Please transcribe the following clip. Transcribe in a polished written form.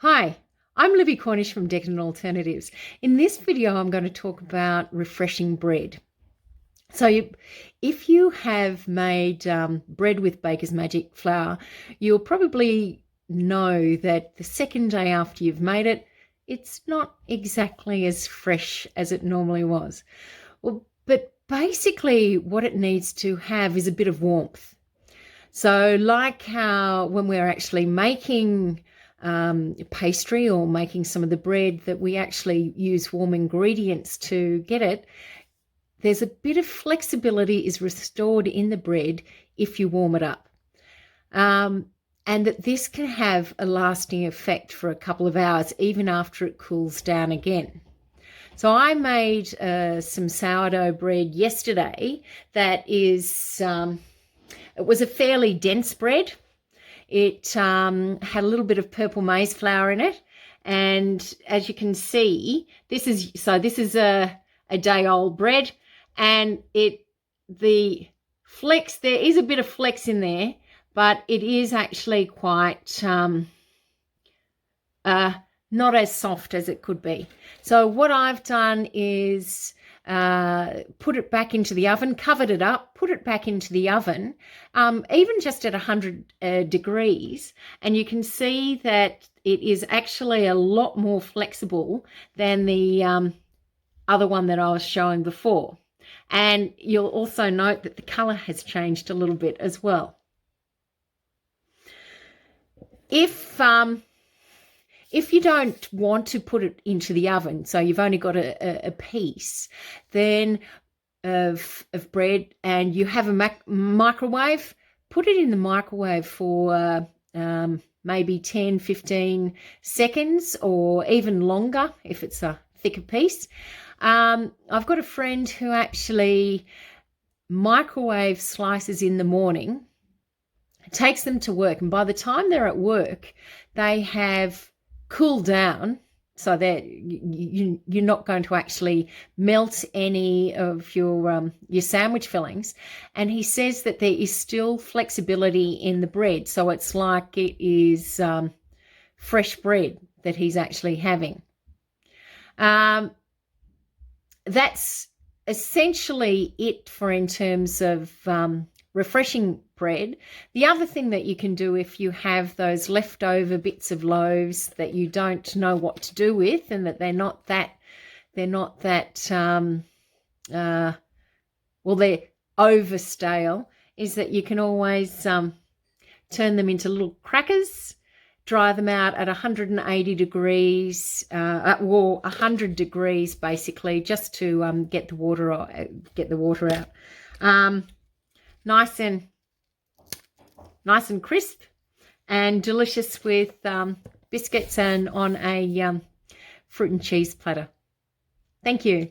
Hi, I'm Libby Cornish from Decadent Alternatives. In this video, I'm going to talk about refreshing bread. If you have made bread with Baker's Magic flour, you'll probably know that the second day after you've made it, it's not exactly as fresh as it normally was. But basically what it needs to have is a bit of warmth. So like how when we're actually making pastry or making some of the bread that we actually use warm ingredients to get it, there's a bit of flexibility is restored in the bread if you warm it up. And that this can have a lasting effect for a couple of hours, even after it cools down again. So I made some sourdough bread yesterday that is, it was a fairly dense bread. It had a little bit of purple maize flour in it. And as you can see, this is a day old bread, and the flex, there is a bit of flex in there, but it is actually quite not as soft as it could be. So what I've done is put it back into the oven, covered it up, put it back into the oven, even just at 100 degrees, and you can see that it is actually a lot more flexible than the other one that I was showing before. And you'll also note that the color has changed a little bit as well. If you don't want to put it into the oven, so you've only got a piece then of bread and you have a microwave, put it in the microwave for maybe 10-15 seconds or even longer if it's a thicker piece. I've got a friend who actually microwave slices in the morning, takes them to work, and by the time they're at work they have cooled down so that you're not going to actually melt any of your sandwich fillings. And he says that there is still flexibility in the bread, so it's like it is fresh bread that he's actually having. That's essentially it for in terms of refreshing bread. The other thing that you can do if you have those leftover bits of loaves that you don't know what to do with, and that they're not that they're over stale, is that you can always turn them into little crackers, dry them out at 180 degrees, or 100 degrees basically, just to get the water out. Nice and crisp and delicious with biscuits and on a fruit and cheese platter. Thank you.